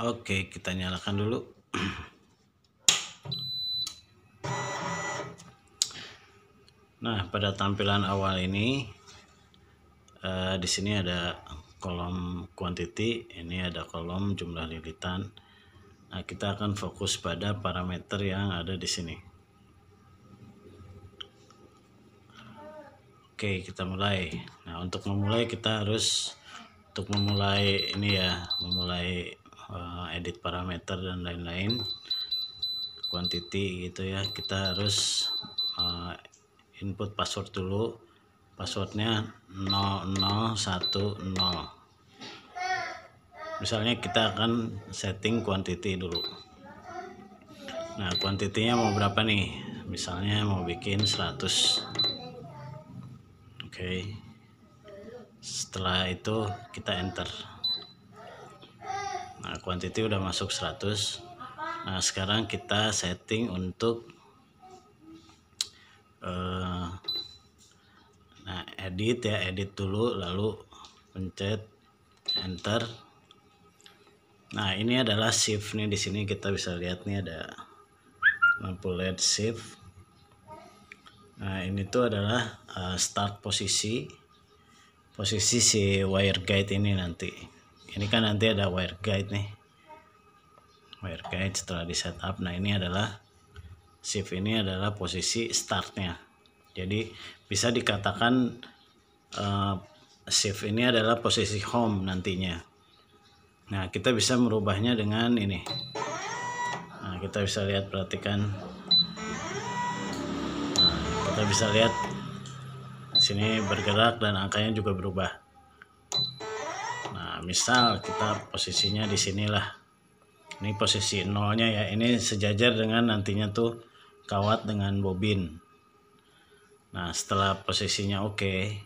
Oke, kita nyalakan dulu. Nah, pada tampilan awal ini di sini ada kolom quantity, ini ada kolom jumlah lilitan. Nah, kita akan fokus pada parameter yang ada di sini. Oke, kita mulai. Nah, untuk memulai kita harus memulai ini ya, memulai edit parameter dan lain-lain, quantity gitu ya. Kita harus input password dulu. Passwordnya 0010. Misalnya kita akan setting quantity dulu. Nah, kuantitinya mau berapa nih? Misalnya mau bikin 100. Oke. Setelah itu kita enter. Nah, quantity udah masuk 100. Nah, sekarang kita setting untuk edit ya, edit dulu, lalu pencet enter. Nah, ini adalah shift nih, di sini kita bisa lihat nih ada lampu LED shift. Nah, ini tuh adalah start posisi si wire guide ini nanti. Ini kan nanti ada wire guide nih. Wire guide setelah di setup. Nah, ini adalah shift, ini adalah posisi startnya. Jadi bisa dikatakan shift ini adalah posisi home nantinya. Nah, kita bisa merubahnya dengan ini. Nah, kita bisa lihat, perhatikan. Nah, kita bisa lihat di sini bergerak dan angkanya juga berubah. Nah, misal kita posisinya di sinilah. Ini posisi nolnya ya. Ini sejajar dengan nantinya tuh kawat dengan bobin. Nah, setelah posisinya oke,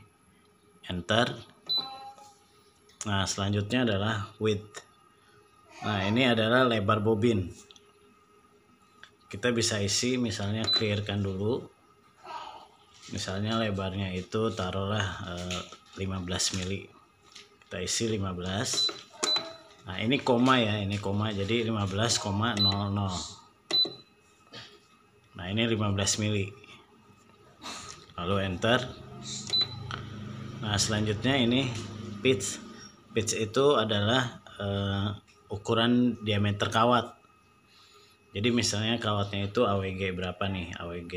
enter. Nah, selanjutnya adalah width. Nah, ini adalah lebar bobin. Kita bisa isi, misalnya clearkan dulu. Misalnya lebarnya itu taruhlah 15 mili. Kita isi 15. Nah, ini koma ya, ini koma, jadi 15,00. Nah, ini 15 mili. Lalu enter. Nah, selanjutnya ini pitch. Pitch itu adalah ukuran diameter kawat. Jadi misalnya kawatnya itu AWG berapa nih? AWG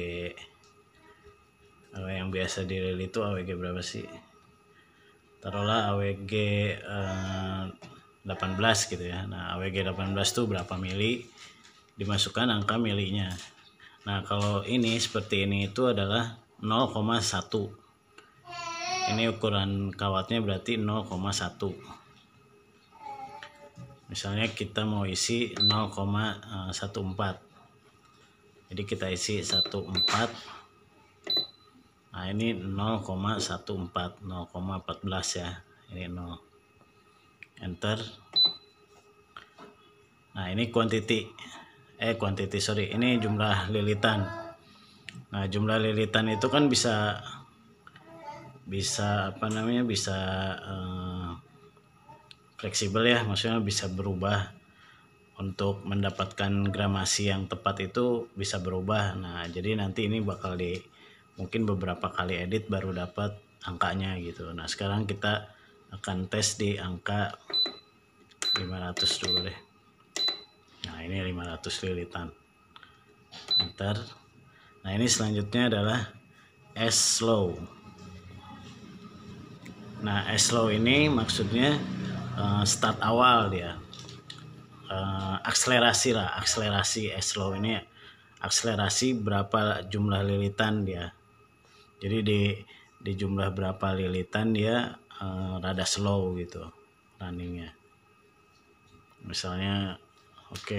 yang biasa dirilis itu AWG berapa sih? Taruhlah AWG 18 gitu ya. Nah, AWG 18 itu berapa mili? Dimasukkan angka milinya. Nah, kalau ini seperti ini itu adalah 0,1. Ini ukuran kawatnya berarti 0,1. Misalnya kita mau isi 0,14. Jadi kita isi 14. Nah, ini 0,14, 0,14 ya. Ini 0. Enter. Nah, ini quantity. Ini jumlah lilitan. Nah, jumlah lilitan itu kan bisa fleksibel ya, maksudnya bisa berubah. Untuk mendapatkan gramasi yang tepat itu bisa berubah. Nah, jadi nanti ini bakal mungkin beberapa kali edit baru dapat angkanya gitu. Nah, sekarang kita akan tes di angka 500 dulu deh. Nah, ini 500 lilitan. Enter. Nah, ini selanjutnya adalah S-slow. Nah, S-slow ini maksudnya start awal dia. Akselerasi S-slow ini akselerasi berapa jumlah lilitan dia. Jadi di jumlah berapa lilitan dia rada slow gitu runningnya. Misalnya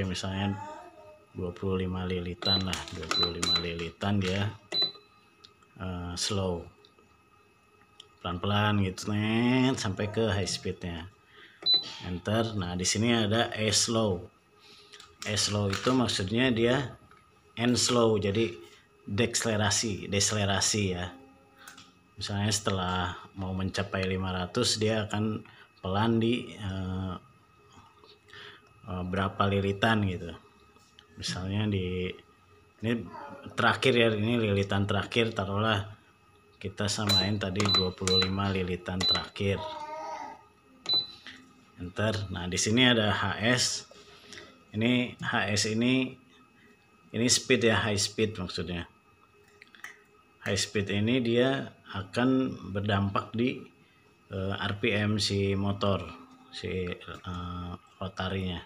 misalnya 25 lilitan lah, 25 lilitan dia slow, pelan-pelan gitu sampai ke high speednya. Enter. Nah, di sini ada slow. Slow itu maksudnya dia end slow, jadi deselerasi ya. Misalnya setelah mau mencapai 500 dia akan pelan di berapa lilitan gitu. Misalnya ini terakhir ya, ini lilitan terakhir, taruhlah kita samain tadi 25 lilitan terakhir. Enter. Nah, di sini ada HS. Ini HS ini speed ya, high speed maksudnya. High speed ini dia akan berdampak di RPM si motor, si rotarinya.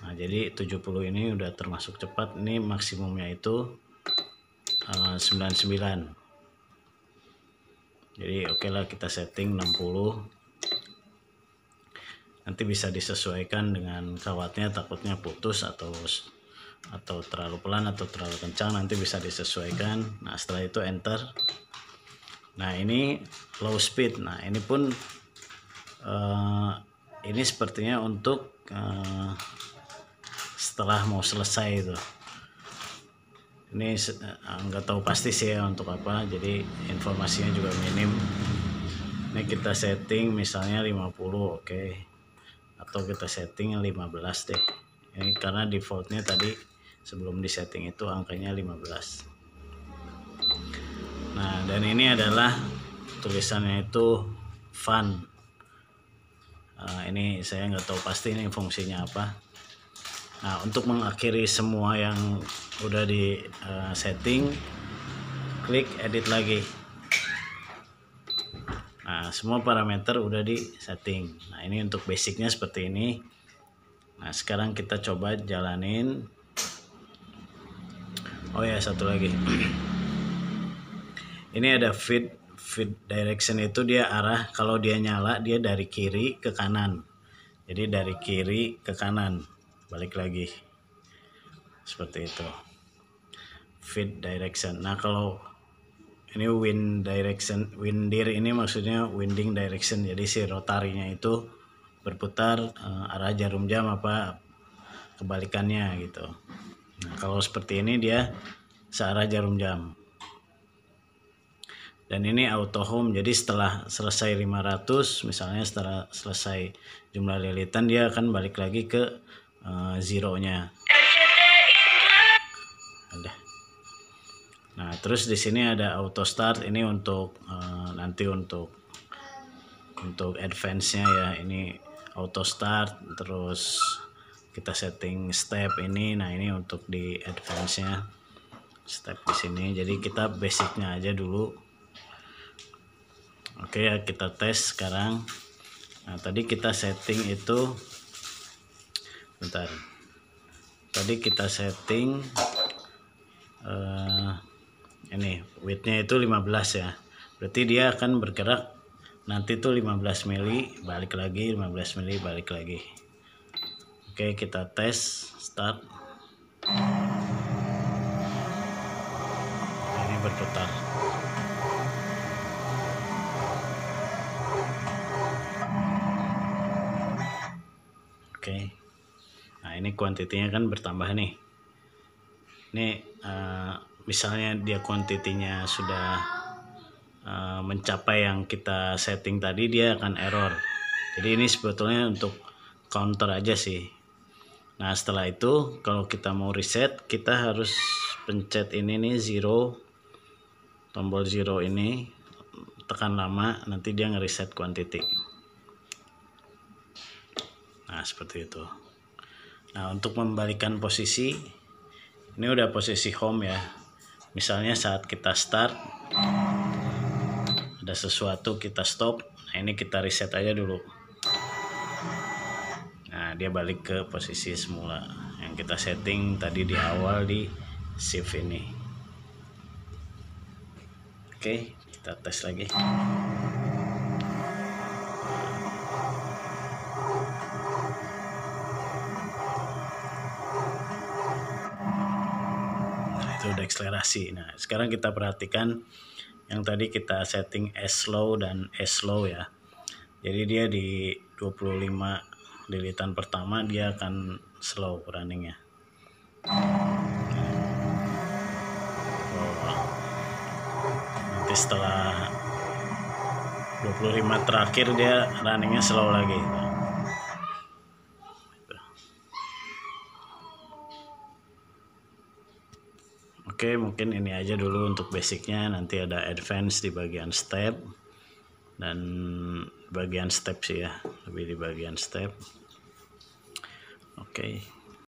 Nah, jadi 70 ini udah termasuk cepat. Ini maksimumnya itu 99. Jadi oke lah, kita setting 60. Nanti bisa disesuaikan dengan kawatnya, takutnya putus atau terlalu pelan atau terlalu kencang, nanti bisa disesuaikan. Nah, setelah itu enter. Nah, ini low speed. Nah, ini pun ini sepertinya untuk setelah mau selesai itu. Ini nggak tahu pasti sih ya untuk apa, jadi informasinya juga minim. Ini kita setting misalnya 50, oke. Atau kita setting 15 deh. Ini karena defaultnya tadi sebelum disetting itu angkanya 15. Nah, dan ini adalah tulisannya itu fun. Ini saya nggak tahu pasti ini fungsinya apa. Nah, untuk mengakhiri semua yang udah di setting, klik edit lagi. Nah, semua parameter udah di setting. Nah, ini untuk basicnya seperti ini. Nah, sekarang kita coba jalanin. Oh ya, satu lagi. Ini ada feed direction, itu dia arah, kalau dia nyala dia dari kiri ke kanan. Jadi dari kiri ke kanan, balik lagi. Seperti itu. Feed direction. Nah, kalau ini wind direction, windir ini maksudnya winding direction. Jadi si rotarinya itu berputar arah jarum jam apa kebalikannya gitu. Nah, kalau seperti ini dia searah jarum jam. Dan ini auto home, jadi setelah selesai 500, misalnya setelah selesai jumlah lilitan, dia akan balik lagi ke zero-nya. Ada. Nah, terus di sini ada auto start, ini untuk nanti untuk advance-nya ya. Ini auto start, terus kita setting step ini. Nah, ini untuk di advance-nya step di sini. Jadi kita basic-nya aja dulu. Oke ya, kita tes sekarang. Nah, tadi kita setting itu bentar. Tadi kita setting ini width-nya itu 15 ya. Berarti dia akan bergerak nanti tuh 15 mili, balik lagi 15 mili, balik lagi. Oke, kita tes, start. Ini berputar. Oke. Nah, ini kuantitinya kan bertambah nih. Ini misalnya dia kuantitinya sudah mencapai yang kita setting tadi, dia akan error. Jadi ini sebetulnya untuk counter aja sih. Nah, setelah itu kalau kita mau reset, kita harus pencet ini nih, zero, tombol zero ini, tekan lama, nanti dia ngereset quantity. Nah, seperti itu. Nah, untuk membalikan posisi, ini udah posisi home ya. Misalnya saat kita start, ada sesuatu kita stop. Nah, ini kita reset aja dulu. Nah, dia balik ke posisi semula yang kita setting tadi di awal di shift ini. Oke, kita tes lagi. Udah akselerasi. Nah, sekarang kita perhatikan yang tadi kita setting S-slow dan S-slow ya. Jadi dia di 25 lilitan pertama dia akan slow runningnya. Nanti setelah 25 terakhir dia runningnya slow lagi. Oke, mungkin ini aja dulu untuk basicnya. Nanti ada advance di bagian step dan bagian step sih ya, lebih di bagian step. Oke.